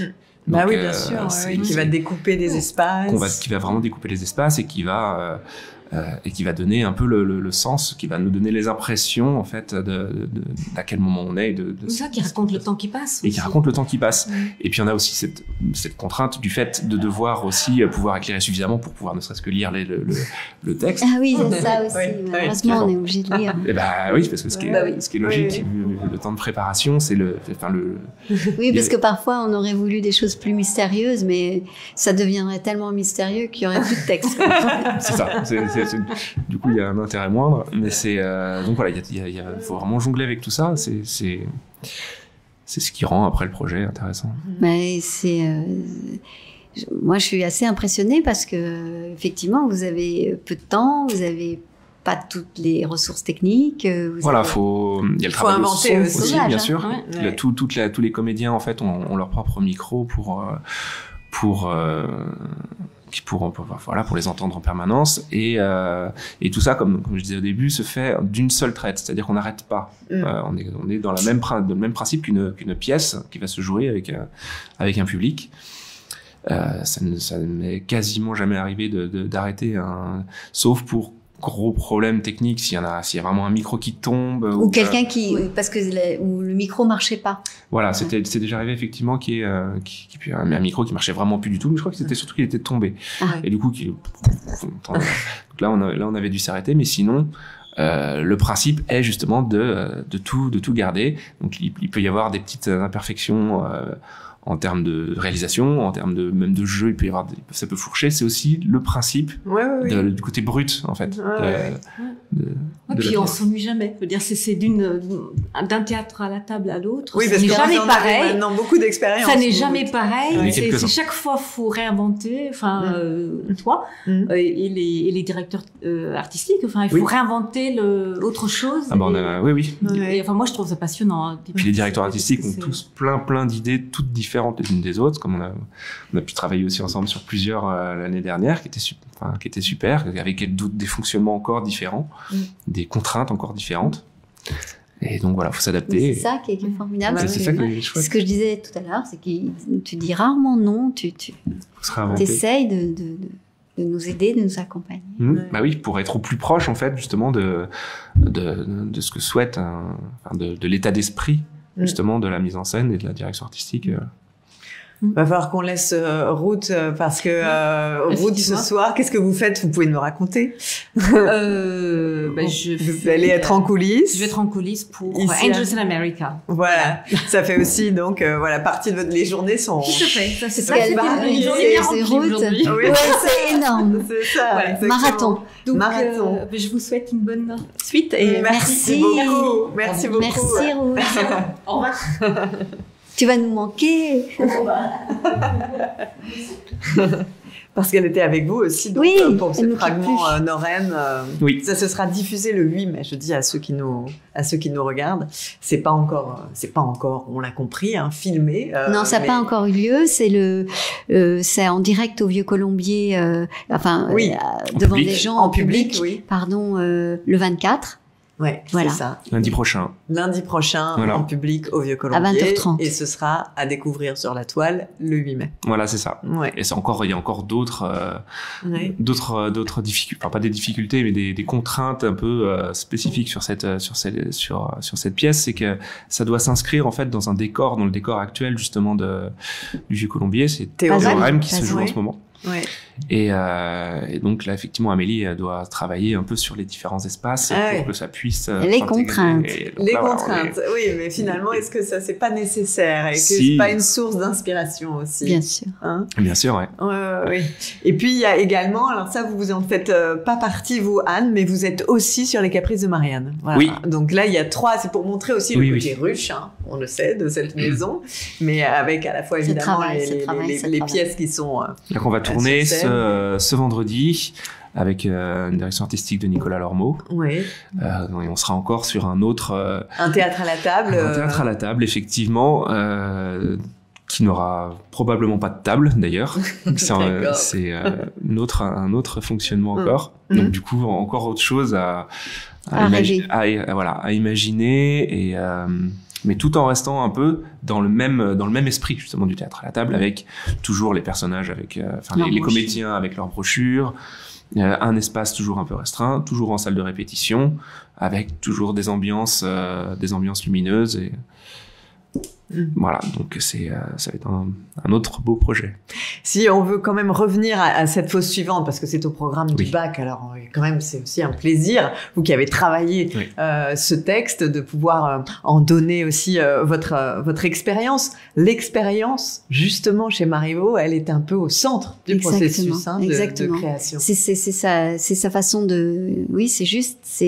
Donc, oui, bien sûr, qui va découper des espaces. Qui va vraiment découper les espaces et qui va donner un peu le sens, qui va nous donner les impressions en fait d'à quel moment on est. C'est ça qui raconte le temps qui passe. Et qui raconte le temps qui passe. Et puis on a aussi cette contrainte du fait de devoir aussi pouvoir éclairer suffisamment pour pouvoir ne serait-ce que lire le texte. Ah oui, c'est ça aussi. Malheureusement, on est obligé de lire. Et oui, parce que ce qui est logique, le temps de préparation, c'est Oui, parce que parfois on aurait voulu des choses plus mystérieuses, mais ça deviendrait tellement mystérieux qu'il y aurait plus de texte. C'est ça. Du coup, il y a un intérêt moindre, mais donc voilà, il faut vraiment jongler avec tout ça. C'est ce qui rend après le projet intéressant. Mais moi, je suis assez impressionnée parce que effectivement, vous avez peu de temps, vous avez pas toutes les ressources techniques. Il y a le travail inventer aussi, bien sûr. Tous les comédiens en fait ont leur propre micro pour les entendre en permanence et tout ça comme je disais au début se fait d'une seule traite, c'est-à-dire qu'on n'arrête pas. On est dans le même principe qu'une pièce qui va se jouer avec un public. Ça ne m'est quasiment jamais arrivé d'arrêter sauf pour gros problèmes techniques, s'il y a vraiment un micro qui tombe ou quelqu'un parce que où le micro marchait pas. Voilà, c'est déjà arrivé effectivement qu'il y ait un micro qui marchait vraiment plus du tout, mais je crois que c'était surtout qu'il était tombé. Et du coup donc là on avait dû s'arrêter, mais sinon le principe est justement de tout garder. Donc il peut y avoir des petites imperfections en termes de réalisation, en termes même de jeu, ça peut fourcher. C'est aussi le principe du côté brut, en fait. Puis on s'ennuie jamais. Je veux dire, c'est d'un théâtre à la table à l'autre. Oui, parce que jamais pareil. Maintenant, beaucoup d'expérience. Ça n'est jamais pareil. C'est chaque fois faut réinventer. Enfin, toi et les directeurs artistiques. Enfin, il faut réinventer autre chose. Oui. Et, enfin, moi, je trouve ça passionnant. Et puis les directeurs artistiques ont tous plein d'idées, toutes différentes les unes des autres, comme on a pu travailler aussi ensemble sur plusieurs l'année dernière, qui étaient super, avec des fonctionnements encore différents, des contraintes encore différentes. Et donc voilà, faut s'adapter. C'est ça qui est formidable. C'est ça qui est chouette. Ce que je disais tout à l'heure, c'est que tu dis rarement non, tu essayes de nous aider, de nous accompagner. Bah oui, pour être au plus proche en fait justement de ce que souhaite de l'état d'esprit justement de la mise en scène et de la direction artistique. Va falloir qu'on laisse Ruth parce que Ruth ce soir, qu'est-ce que vous faites? Vous pouvez nous raconter? Vous allez être en coulisses. Je vais être en coulisses pour Angels in America. Voilà, ça fait aussi donc partie de les journées sont. Tout à fait. Ça, c'est une journée aujourd'hui. Oui, c'est énorme. C'est ça. Voilà. Marathon. Donc, je vous souhaite une bonne suite et merci beaucoup. Merci beaucoup. Merci Ruth. Au revoir. Tu vas nous manquer. Parce qu'elle était avec vous aussi donc, pour ce fragment Norraine. Ça se sera diffusé le 8 mai. Je dis à ceux qui nous regardent, c'est pas encore, on l'a compris, filmé. Non, ça n'a pas encore eu lieu. C'est en direct au Vieux Colombier, devant des gens en public, pardon, le 24. Ouais, voilà. C'est ça. Lundi prochain. Lundi prochain, en public au Vieux-Colombier. À 20h30. Et ce sera à découvrir sur la toile le 8 mai. Voilà, c'est ça. Ouais. Et il y a encore d'autres difficultés, enfin pas des difficultés, mais des contraintes un peu spécifiques sur cette pièce. C'est que ça doit s'inscrire en fait dans le décor actuel justement du Vieux-Colombier. C'est Théorème qui se joue en ce moment. Ouais. Et donc là, effectivement, Amélie doit travailler un peu sur les différents espaces pour que ça puisse... les contraintes. Oui, mais finalement, est-ce que ça, c'est pas nécessaire et que c'est pas une source d'inspiration aussi? Bien sûr. Hein? Bien sûr, ouais. Oui. Et puis, il y a également, alors ça, vous en faites pas partie, vous, Anne, mais vous êtes aussi sur les Caprices de Marianne. Voilà. Oui. Donc là, il y a 3, c'est pour montrer aussi le côté ruche, hein, on le sait, de cette maison, mais avec à la fois, évidemment, les pièces qui sont... Donc, on va tourner ce vendredi avec une direction artistique de Nicolas Lormeau. Oui. Et on sera encore sur un autre... un théâtre à la table. Un théâtre à la table, effectivement, qui n'aura probablement pas de table, d'ailleurs. C'est un autre fonctionnement encore. Donc, du coup, encore autre chose à imaginer et... mais tout en restant un peu dans le même esprit justement du théâtre à la table, avec toujours les personnages, avec les comédiens avec leurs brochures, un espace toujours un peu restreint, toujours en salle de répétition, avec toujours des ambiances lumineuses et voilà, donc ça va être un autre beau projet. Si on veut quand même revenir à cette fausse suivante, parce que c'est au programme du bac, alors quand même c'est aussi un plaisir, vous qui avez travaillé ce texte, de pouvoir en donner aussi votre expérience. L'expérience, justement, chez Marivaux, elle est un peu au centre du processus de création. C'est sa façon de... Oui, c'est juste,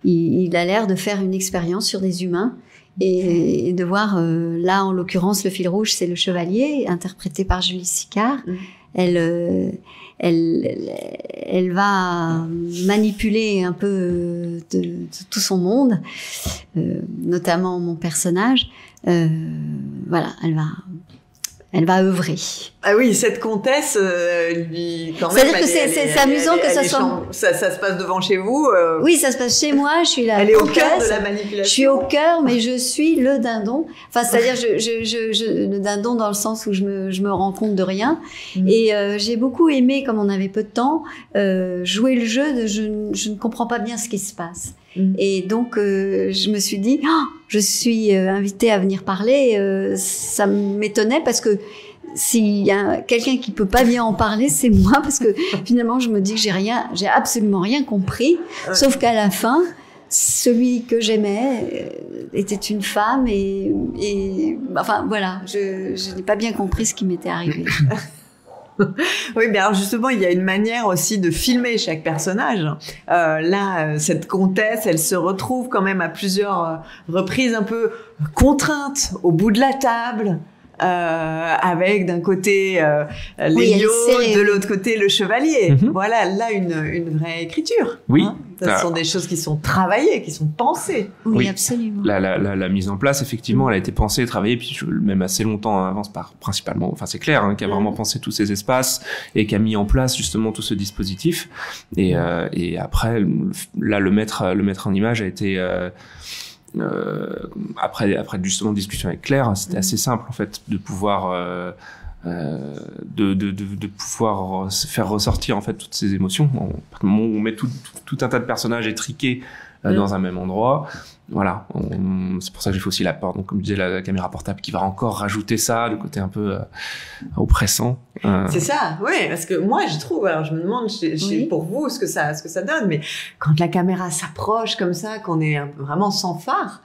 il a l'air de faire une expérience sur des humains. Et de voir, là, en l'occurrence, le fil rouge, c'est le chevalier, interprété par Julie Sicard. Elle va manipuler un peu de tout son monde, notamment mon personnage. Voilà, elle va œuvrer. Ah oui, cette comtesse, lui, quand même... C'est-à-dire que c'est amusant que ça soit... Ça se passe devant chez vous Oui, ça se passe chez moi, je suis la Elle comtesse, est au cœur de la manipulation. Je suis au cœur, mais je suis le dindon. Enfin, c'est-à-dire, le dindon dans le sens où je me rends compte de rien. Et j'ai beaucoup aimé, comme on avait peu de temps, jouer le jeu de je ne comprends pas bien ce qui se passe. Et donc, je me suis dit, je suis invitée à venir parler. Ça m'étonnait parce que s'il y a quelqu'un qui peut pas bien en parler, c'est moi, parce que finalement, je me dis que j'ai absolument rien compris, sauf qu'à la fin, celui que j'aimais était une femme et enfin voilà, je n'ai pas bien compris ce qui m'était arrivé. Oui, mais alors justement, il y a une manière aussi de filmer chaque personnage. Là, cette comtesse, elle se retrouve quand même à plusieurs reprises un peu contrainte au bout de la table. Avec d'un côté Léo, de l'autre côté le chevalier. Voilà, là une vraie écriture. Oui. Hein, ce sont des choses qui sont travaillées, qui sont pensées. Oui, absolument. La mise en place, effectivement, elle a été pensée et travaillée, puis même assez longtemps en avance, principalement, enfin c'est clair, qui a vraiment pensé tous ces espaces et qui a mis en place justement tout ce dispositif. Et après, là, le mettre en image a été... après justement discussion avec Claire, c'était assez simple en fait de pouvoir de pouvoir faire ressortir en fait toutes ces émotions. On met tout un tas de personnages étriqués dans un même endroit. Voilà, c'est pour ça que j'ai fait aussi l'apport, donc comme je disais, la caméra portable qui va encore rajouter ça, le côté un peu oppressant. C'est ça, oui, parce que moi je trouve, alors je me demande pour vous ce que ça donne, mais quand la caméra s'approche comme ça, qu'on est vraiment sans phare,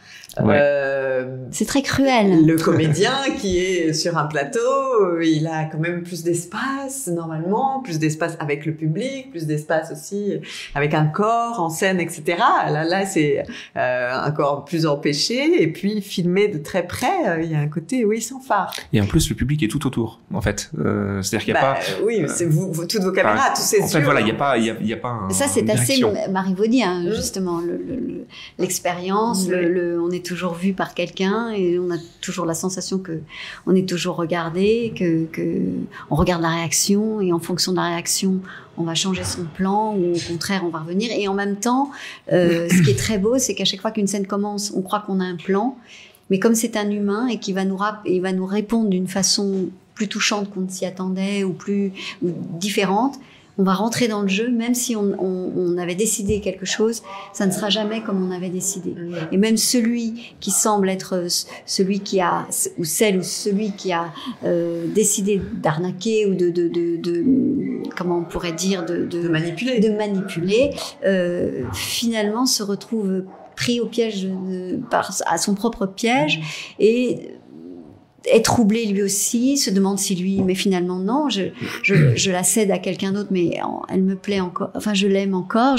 c'est très cruel. Le comédien qui est sur un plateau, il a quand même plus d'espace normalement, plus d'espace avec le public, plus d'espace aussi avec un corps en scène, etc. Là c'est encore plus empêché, et puis filmé de très près, il y a un côté sans phare. Et en plus le public est tout autour en fait, c'est-à-dire qu'il n'y a pas... Oui, c'est vous, toutes vos caméras, tous ces yeux. En fait voilà, il y a pas un... Ça c'est assez marivaudien justement, l'expérience, on est toujours vu par quelqu'un et on a toujours la sensation que on est toujours regardé, que on regarde la réaction, et en fonction de la réaction on va changer son plan ou au contraire on va revenir. Et en même temps, ce qui est très beau, c'est qu'à chaque fois qu'une scène commence, on croit qu'on a un plan, mais comme c'est un humain et qu'il va nous répondre d'une façon plus touchante qu'on ne s'y attendait ou différente, on va rentrer dans le jeu, même si on avait décidé quelque chose, ça ne sera jamais comme on avait décidé. Et même celui qui semble être celui qui a, ou celle ou celui qui a décidé d'arnaquer ou comment on pourrait dire, de manipuler, finalement se retrouve pris au piège, à son propre piège, et est troublé lui aussi, se demande si lui, mais finalement non, je la cède à quelqu'un d'autre, mais elle me plaît encore, enfin je l'aime encore,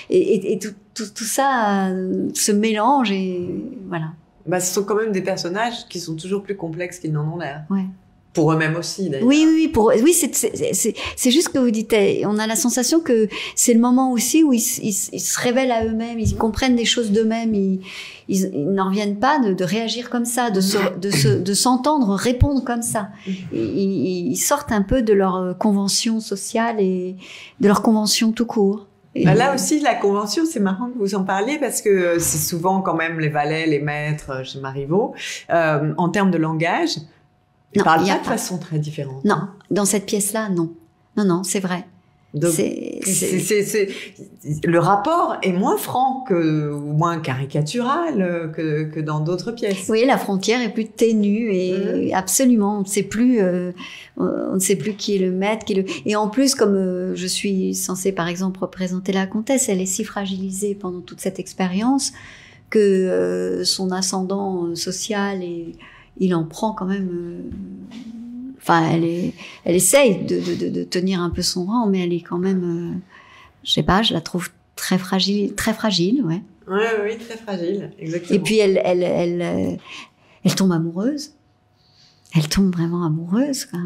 et tout ça se mélange et voilà. Bah, ce sont quand même des personnages qui sont toujours plus complexes qu'ils n'en ont l'air. Ouais. Pour eux-mêmes aussi, d'ailleurs. Oui, c'est juste ce que vous dites. On a la sensation que c'est le moment aussi où ils se révèlent à eux-mêmes, ils comprennent des choses d'eux-mêmes, ils n'en reviennent pas de réagir comme ça, de s'entendre répondre comme ça. Ils sortent un peu de leur convention sociale et de leur convention tout court. Bah là aussi, la convention, c'est marrant que vous en parliez parce que c'est souvent quand même les valets, les maîtres chez Marivaux. En termes de langage, ils parlent pas de façon très différente. Non, dans cette pièce-là, non. Non, c'est vrai. Donc, le rapport est moins franc ou moins caricatural que dans d'autres pièces. Oui, la frontière est plus ténue et absolument, on ne sait plus qui est le maître, et en plus, comme je suis censée par exemple représenter la comtesse, elle est si fragilisée pendant toute cette expérience que son ascendant social il en prend quand même. Enfin, elle essaye de tenir un peu son rang, mais elle est quand même, je sais pas, je la trouve très fragile, ouais. Oui, très fragile, exactement. Et puis elle tombe amoureuse. Elle tombe vraiment amoureuse, quoi.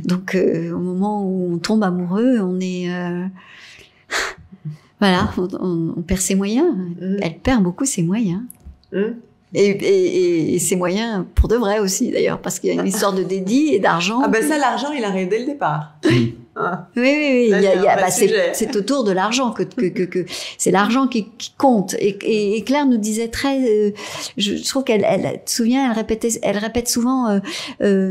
Donc au moment où on tombe amoureux, on est, voilà, on perd ses moyens. Elle perd beaucoup ses moyens. Et ses moyens pour de vrai aussi d'ailleurs, parce qu'il y a une histoire de dédit et d'argent. Ah ben ça, l'argent il arrive dès le départ. Oui. C'est autour de l'argent que c'est l'argent qui compte. Et Claire nous disait je trouve qu'elle te souviens, elle répète souvent.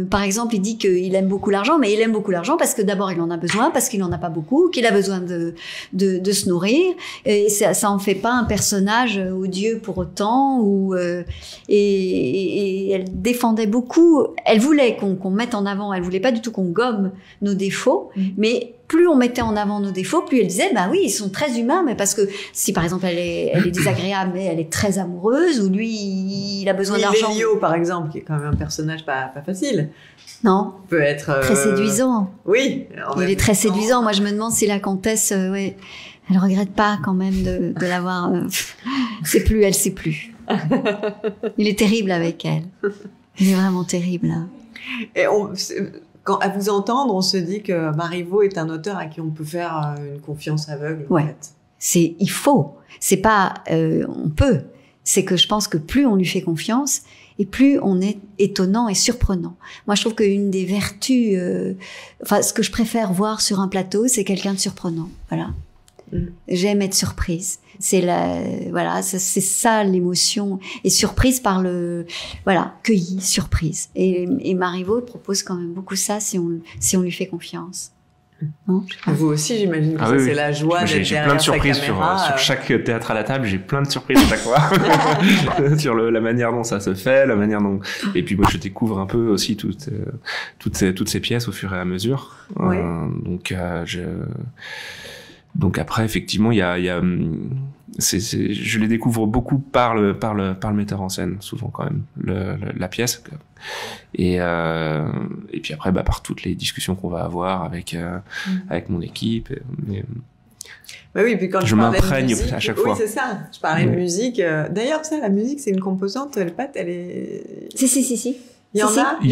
Par exemple, il dit qu'il aime beaucoup l'argent, mais il aime beaucoup l'argent parce que d'abord il en a besoin, parce qu'il en a pas beaucoup, qu'il a besoin de se nourrir. Et ça en fait pas un personnage odieux pour autant. Et elle défendait beaucoup. Elle voulait qu'on mette en avant. Elle voulait pas du tout qu'on gomme nos défauts. Mais plus on mettait en avant nos défauts, plus elle disait, bah oui, ils sont très humains, mais parce que si par exemple elle est désagréable, mais elle est très amoureuse, ou lui, il a besoin d'argent. Lélio, par exemple, qui est quand même un personnage pas facile. Non. Peut être... Très séduisant. Oui. Il est très séduisant. Moi, je me demande si la comtesse, elle regrette pas quand même de l'avoir... elle sait plus. Il est terrible avec elle. Il est vraiment terrible. Hein. Et quand à vous entendre, on se dit que Marivaux est un auteur à qui on peut faire une confiance aveugle. Ouais. En fait. Il faut. C'est pas, on peut. C'est que je pense que plus on lui fait confiance et plus on est étonnant et surprenant. Moi, je trouve qu'une des vertus, ce que je préfère voir sur un plateau, c'est quelqu'un de surprenant. Voilà. J'aime être surprise. C'est ça l'émotion, et surprise par cueillie, surprise. Et Marivaux propose quand même beaucoup ça si on lui fait confiance. Non, vous aussi, j'imagine que c'est la joie d'être derrière sa caméra. J'ai plein de surprises sur chaque théâtre à la table. J'ai plein de surprises à chaque fois sur la manière dont ça se fait, la manière dont. Et puis moi, je découvre un peu aussi toutes ces pièces au fur et à mesure. Oui. Donc après, effectivement, je les découvre beaucoup par le metteur en scène, souvent quand même, la pièce. Et puis après, par toutes les discussions qu'on va avoir avec mon équipe. Oui, puis quand je m'imprègne à chaque fois. Oui, c'est ça. Je parlais de musique. D'ailleurs, la musique, c'est une composante. Elle est. Si. Il y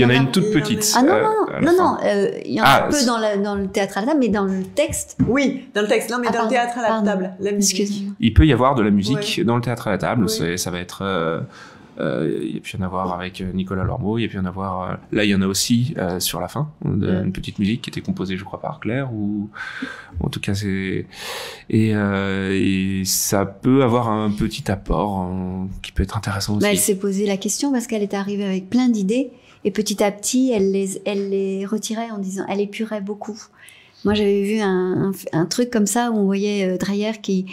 en a une toute petite. Ah non. Il y en a un peu dans le théâtre à la table, mais dans le texte. Oui, dans le texte. Non, mais dans le théâtre à la table. La musique. Il peut y avoir de la musique dans le théâtre à la table. Oui. Ça va être Il y a pu y en avoir avec Nicolas Lormeau, il y a pu y en avoir... là, il y en a aussi sur la fin, une petite musique qui était composée, je crois, par Claire, ou en tout cas, c'est... Et ça peut avoir un petit apport qui peut être intéressant aussi. Elle s'est posé la question parce qu'elle est arrivée avec plein d'idées, et petit à petit, elle les retirait en disant... Elle épurait beaucoup. Moi, j'avais vu un truc comme ça où on voyait Dreyer qui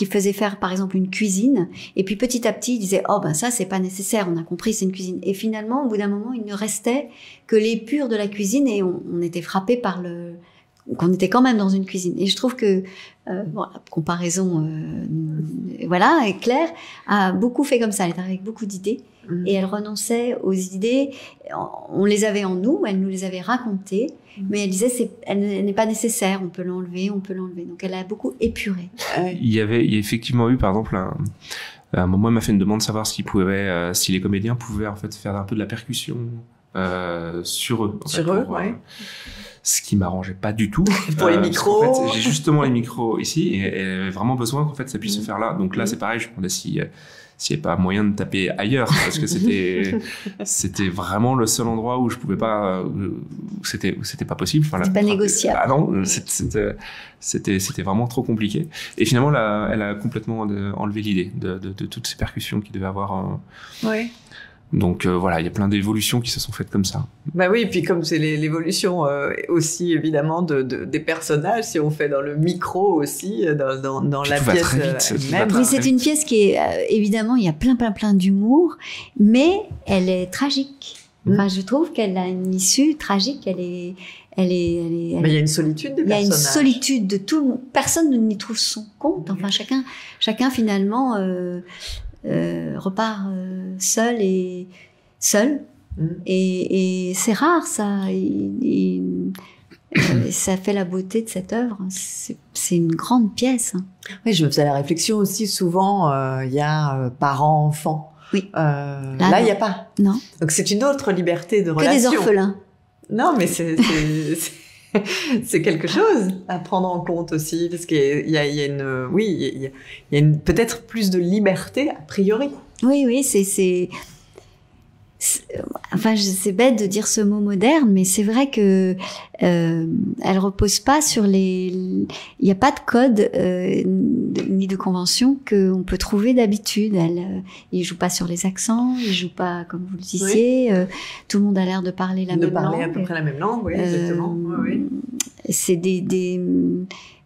faisait faire, par exemple, une cuisine. Et puis, petit à petit, il disait, oh, ben, ça, c'est pas nécessaire. On a compris, c'est une cuisine. Et finalement, au bout d'un moment, il ne restait que l'épure de la cuisine et on était frappé par qu'on était quand même dans une cuisine. Et je trouve que, bon, la comparaison, voilà, et Claire a beaucoup fait comme ça. Elle était avec beaucoup d'idées. Et elle renonçait aux idées. On les avait en nous, elle nous les avait racontées, mais elle disait elle n'est pas nécessaire, on peut l'enlever. Donc elle a beaucoup épuré. Il y a effectivement eu, par exemple, un moment, elle m'a fait une demande de savoir si les comédiens pouvaient en fait faire un peu de la percussion sur eux. Ouais. Ce qui m'arrangeait pas du tout. Pour les micros. En fait, j'ai justement les micros ici et j'avais vraiment besoin qu'en fait ça puisse se faire là. Donc là, c'est pareil, je me demandais s'il n'y avait pas moyen de taper ailleurs, parce que c'était vraiment le seul endroit où je pouvais pas, où c'était pas possible. Enfin, c'était pas négociable. Ah non, c'était vraiment trop compliqué. Et finalement, là, elle a complètement enlevé l'idée de toutes ces percussions qu'il devait avoir. Ouais. Donc voilà, il y a plein d'évolutions qui se sont faites comme ça. Bah oui, et puis comme c'est l'évolution aussi évidemment des personnages, si on fait dans le micro aussi, dans la pièce très vite, même. Oui, c'est une pièce qui est évidemment, il y a plein d'humour, mais elle est tragique. Enfin, je trouve qu'elle a une issue tragique. Mais il y a une solitude des personnages. Il y a une solitude de tout. Personne n'y trouve son compte. Enfin, chacun finalement. Repart seul et c'est rare ça ça fait la beauté de cette œuvre. C'est une grande pièce. Oui, je me faisais la réflexion aussi souvent, il y a parents-enfants. Oui. Là, il n'y a pas. Non. Donc c'est une autre liberté de relation. Que des orphelins. Non, mais c'est quelque chose à prendre en compte aussi, parce qu'il y a une peut-être plus de liberté a priori. Oui, enfin, c'est bête de dire ce mot moderne, mais c'est vrai que elle repose pas sur il n'y a pas de code ni de convention qu'on peut trouver d'habitude. Il joue pas sur les accents, il joue pas comme vous le disiez. Oui. Tout le monde a l'air de parler la même langue. De parler à peu près la même langue, oui, exactement. Oui. C'est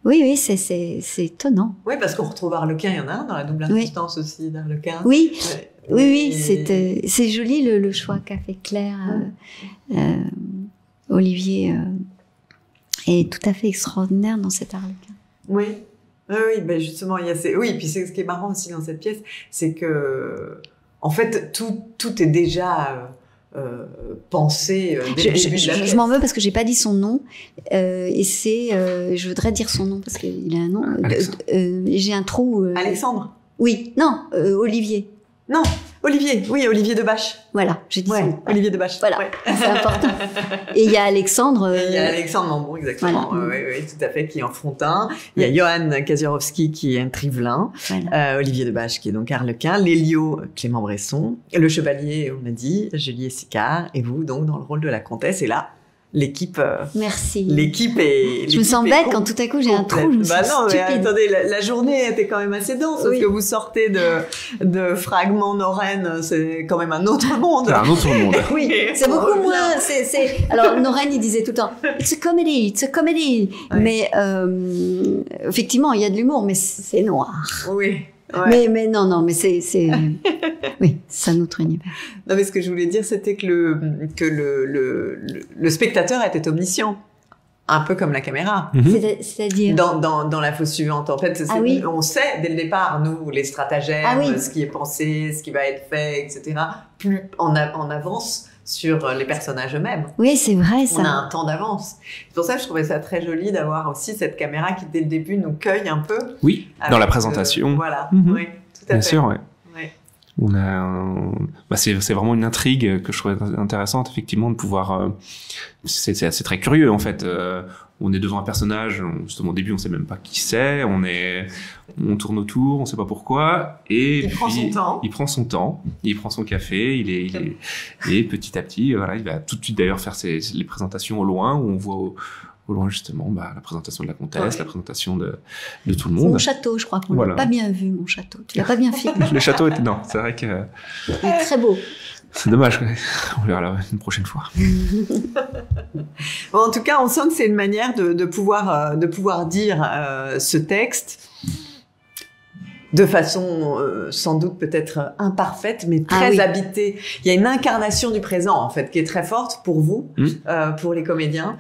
Oui, c'est étonnant. Oui, parce qu'on retrouve Arlequin, il y en a un dans la double instance aussi d'Arlequin. Oui. Oui, c'est joli le choix qu'a fait Claire. Olivier est tout à fait extraordinaire dans cet Arlequin. Oui, ben justement, il y a puis c'est ce qui est marrant aussi dans cette pièce, c'est que en fait tout est déjà pensé dès le début de la pièce. Je m'en veux parce que j'ai pas dit son nom et je voudrais dire son nom parce qu'il a un nom. J'ai un trou. Alexandre. Oui, non, Olivier. Non, Olivier. Oui, Olivier Debache. Voilà, j'ai dit son nom. Olivier Debache. Voilà, c'est important. Et il y a Alexandre. Il y a Alexandre Mambon, exactement. Voilà. Oui, tout à fait, qui est en Frontin. Il y a Johan Kaziorowski qui est un Trivelin. Voilà. Olivier Debache qui est donc Arlequin. L'Élio, Clément Bresson. Le Chevalier, on a dit, Julie Sicard. Et vous, donc, dans le rôle de la comtesse. Et là, l'équipe. Merci. L'équipe est. Je me sens bête quand tout à coup j'ai un trou. Bah non, mais attendez, la journée était quand même assez dense parce que vous sortez de fragments Noren, c'est quand même un autre monde. C'est un autre monde. Oui, c'est beaucoup moins. Alors Noren, il disait tout le temps, it's a comedy. Ouais. Mais effectivement, il y a de l'humour, mais c'est noir. Oui. Ouais. Mais non, mais c'est oui, c'est un autre univers. Non, mais ce que je voulais dire, c'était que le spectateur était omniscient, un peu comme la caméra. C'est-à-dire dans la fausse suivante, en fait, on sait dès le départ, nous, les stratagèmes, ce qui est pensé, ce qui va être fait, etc. Plus on avance sur les personnages eux-mêmes. Oui, c'est vrai, ça. On a un temps d'avance. C'est pour ça que je trouvais ça très joli d'avoir aussi cette caméra qui, dès le début, nous cueille un peu. Oui, dans la présentation. Voilà, oui, tout à fait. Bien sûr, oui. On a c'est vraiment une intrigue que je trouvais intéressante, effectivement, de pouvoir... c'est très curieux, en fait. On est devant un personnage, justement au début on sait même pas qui c'est, on tourne autour, on sait pas pourquoi, et il prend son temps, il prend son café, et petit à petit, voilà, il va tout de suite d'ailleurs faire les présentations au loin, où on voit au loin justement la présentation de la comtesse, la présentation de tout le monde. Mon château, je crois qu'on l'a pas bien vu, mon château. Tu l'as pas bien filmé. Le château était non, c'est vrai que il est très beau. C'est dommage, on verra une prochaine fois. Bon, en tout cas, on sent que c'est une manière de pouvoir dire ce texte de façon sans doute peut-être imparfaite, mais très habitée. Il y a une incarnation du présent, en fait, qui est très forte pour vous, pour les comédiens.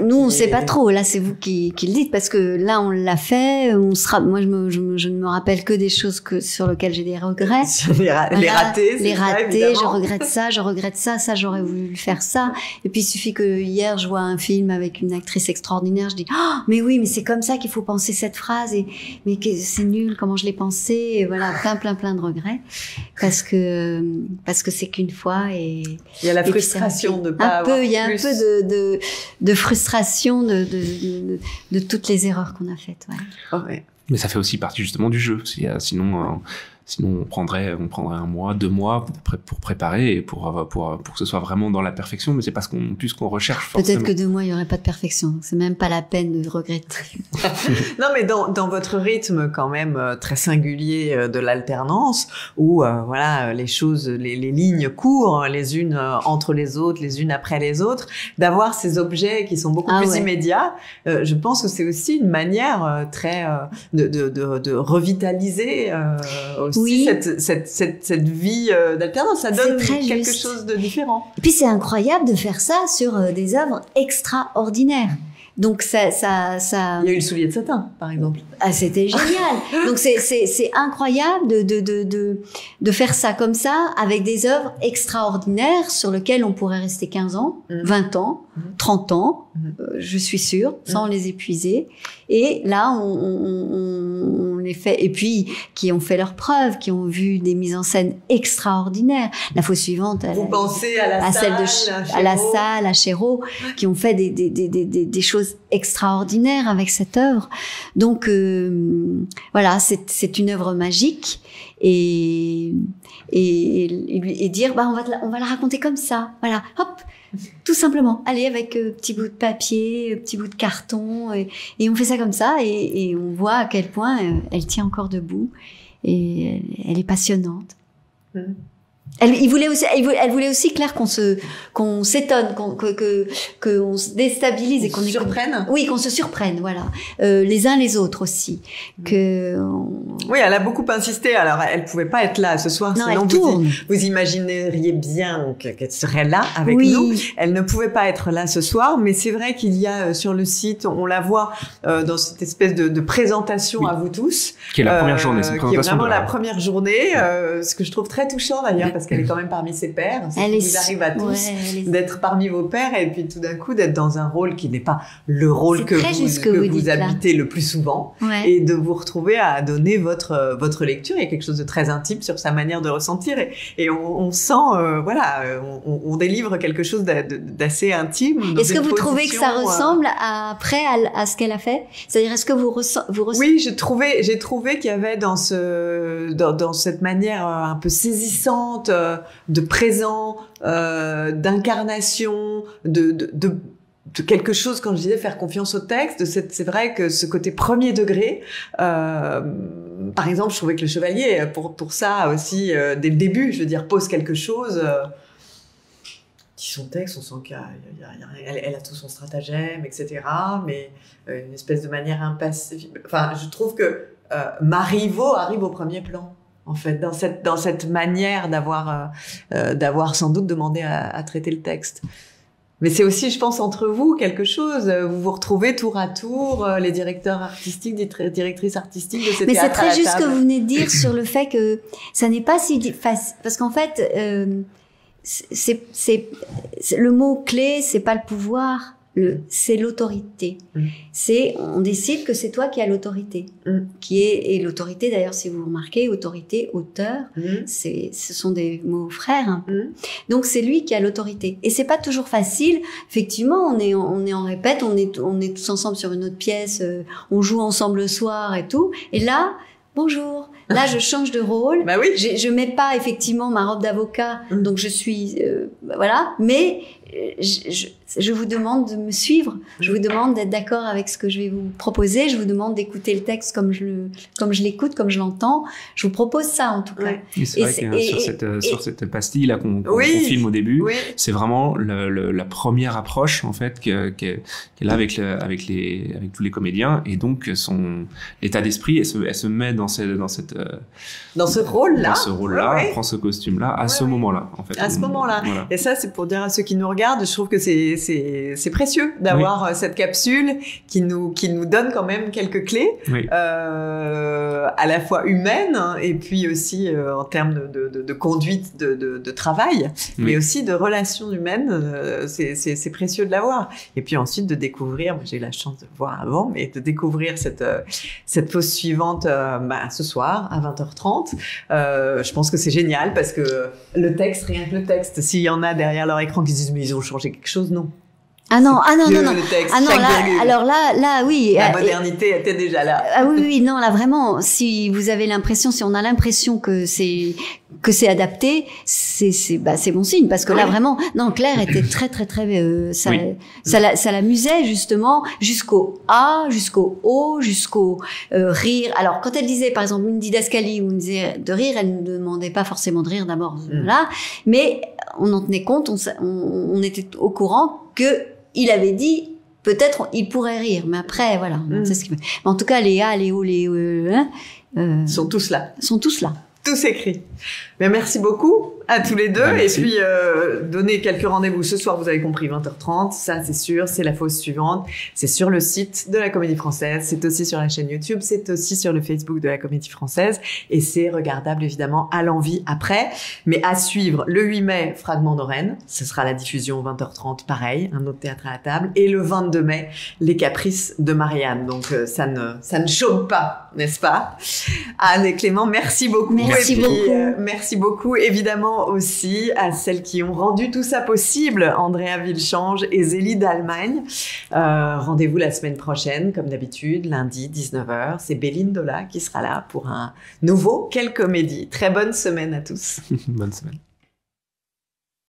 Nous, on sait pas trop. Là, c'est vous qui le dites, parce que là, on l'a fait. Moi, je ne me rappelle que des choses sur lesquelles j'ai des regrets. Les ratés, je regrette ça, j'aurais voulu faire ça. Et puis, il suffit que hier, je vois un film avec une actrice extraordinaire, je dis, mais oui, mais c'est comme ça qu'il faut penser cette phrase, mais c'est nul, comment je l'ai pensé, et voilà, plein de regrets. Parce que c'est qu'une fois, et... Il y a la frustration de pas avoir plus. Il y a un peu de frustration de toutes les erreurs qu'on a faites. Ouais. Mais ça fait aussi partie justement du jeu. Sinon on prendrait un mois, 2 mois pour préparer et pour que ce soit vraiment dans la perfection. Mais c'est pas ce qu'on recherche forcément. Peut-être que 2 mois il y aurait pas de perfection. C'est même pas la peine de regretter. Non, mais dans votre rythme quand même très singulier de l'alternance, où les choses, les lignes courent les unes entre les autres, les unes après les autres, d'avoir ces objets qui sont beaucoup plus immédiats. Je pense que c'est aussi une manière très de revitaliser aussi cette vie d'alternance. Ça donne quelque chose de différent. Et puis c'est incroyable de faire ça sur des œuvres extraordinaires. Donc ça. Il y a eu le soulier de satin, par exemple. Ah, c'était génial. Donc c'est incroyable de faire ça comme ça avec des œuvres extraordinaires sur lesquelles on pourrait rester 15 ans, 20 ans, 30 ans, je suis sûre, sans les épuiser. Et là, on les fait, et puis qui ont fait leurs preuves, qui ont vu des mises en scène extraordinaires. La fois suivante, vous pensez à la salle, à Chéreau, qui ont fait des choses extraordinaires avec cette œuvre. Donc voilà, c'est une œuvre magique, et dire on va la raconter comme ça. Voilà, hop. Tout simplement, allez, avec petit bout de papier, petit bout de carton, et on fait ça comme ça, et on voit à quel point elle tient encore debout, et elle est passionnante. Elle voulait aussi, Claire, qu'on s'étonne, qu'on se déstabilise, et qu'on se surprenne. Oui, qu'on se surprenne, voilà. Les uns les autres aussi. Oui, elle a beaucoup insisté. Alors, elle pouvait pas être là ce soir. Non, sinon vous imagineriez bien qu'elle serait là avec nous. Elle ne pouvait pas être là ce soir, mais c'est vrai qu'il y a sur le site, on la voit dans cette espèce de présentation à vous tous. Qui est la première journée. C'est qui est vraiment la première journée. Ce que je trouve très touchant d'ailleurs, parce qu'elle est quand même parmi ses pairs. Elle vous arrive à tous d'être parmi vos pairs, et puis tout d'un coup d'être dans un rôle qui n'est pas le rôle que vous habitez le plus souvent, et de vous retrouver à donner votre lecture. Il y a quelque chose de très intime sur sa manière de ressentir, et on sent on délivre quelque chose d'assez intime. Est-ce que vous trouvez que ça ressemble après à ce qu'elle a fait? C'est-à-dire, est-ce que vous ressentez? Oui, j'ai trouvé qu'il y avait dans cette manière un peu saisissante de présent, d'incarnation, de quelque chose, quand je disais faire confiance au texte, c'est vrai que ce côté premier degré, par exemple, je trouvais que le Chevalier, pour ça aussi, dès le début, je veux dire, pose quelque chose. Son texte, on sent qu'elle a tout son stratagème, etc. Mais une espèce de manière impassive. Enfin, je trouve que Marivaux arrive au premier plan, en fait, dans cette manière d'avoir sans doute demandé à traiter le texte. Mais c'est aussi, je pense, entre vous quelque chose. Vous vous retrouvez tour à tour, les directeurs artistiques, directrices artistiques de ce théâtre. Mais c'est très juste ce que vous venez de dire sur le fait que ça n'est pas si facile, parce qu'en fait, c'est le mot clé, c'est pas le pouvoir, c'est l'autorité. On décide que c'est toi qui as l'autorité. Et l'autorité, d'ailleurs, si vous remarquez, autorité, auteur, ce sont des mots frères un peu. Donc c'est lui qui a l'autorité. Et c'est pas toujours facile. Effectivement, on est en répète, on est tous ensemble sur une autre pièce, on joue ensemble le soir et tout. Et là, bonjour. Là, je change de rôle. Bah oui. Je mets pas effectivement ma robe d'avocat, donc je suis voilà. Mais je vous demande de me suivre. Je vous demande d'être d'accord avec ce que je vais vous proposer. Je vous demande d'écouter le texte comme je l'écoute, comme je l'entends. Je vous propose ça en tout cas. Et c'est vrai que sur cette pastille là qu'on filme au début, c'est vraiment la première approche en fait qu'elle a avec tous les comédiens, et donc son état d'esprit. Elle se met dans ce rôle-là. Elle prend ce costume-là à ce moment-là, en fait. À ce moment-là. Voilà. Et ça, c'est pour dire à ceux qui nous regardent, je trouve que c'est précieux d'avoir cette capsule qui nous donne quand même quelques clés, à la fois humaines, hein, et puis aussi en termes de conduite de travail, mais aussi de relations humaines. C'est précieux de l'avoir. Et puis ensuite de découvrir, moi j'ai eu la chance de le voir avant, mais de découvrir cette pause suivante ce soir à 20h30. Je pense que c'est génial parce que le texte, rien que le texte, s'il y en a derrière leur écran qui se disent mais ils ont changé quelque chose, non. Non. Le texte, alors là, oui. La modernité était déjà là. Oui, non, là vraiment, si vous avez l'impression, si on a l'impression que c'est adapté, c'est bon signe, parce que là vraiment, non, Claire était très ça l'amusait justement jusqu'au A, jusqu'au O, jusqu'au rire. Alors quand elle disait par exemple une didascalie où on disait de rire, elle ne demandait pas forcément de rire d'abord, là, mais on en tenait compte, on était au courant que il avait dit, peut-être il pourrait rire, mais après, voilà, on sait ce qu'il veut. En tout cas, les A, les O, les sont tous là. Tous écrits. Mais merci beaucoup à tous les deux. Et puis, donner quelques rendez-vous ce soir, vous avez compris, 20h30. Ça, c'est sûr, c'est la pause suivante. C'est sur le site de la Comédie Française. C'est aussi sur la chaîne YouTube. C'est aussi sur le Facebook de la Comédie Française. Et c'est regardable, évidemment, à l'envie après. Mais à suivre, le 8 mai, Fragment d'Oren. Ce sera la diffusion 20h30, pareil. Un autre théâtre à la table. Et le 22 mai, Les Caprices de Marianne. Donc, ça ne chôme pas, n'est-ce pas? Anne et Clément, merci beaucoup. Merci beaucoup, évidemment, aussi à celles qui ont rendu tout ça possible, Andrea Villechange et Zélie d'Allemagne. Rendez-vous la semaine prochaine, comme d'habitude, lundi, 19h. C'est Béline Dola qui sera là pour un nouveau Quelle Comédie. Très bonne semaine à tous. Bonne semaine.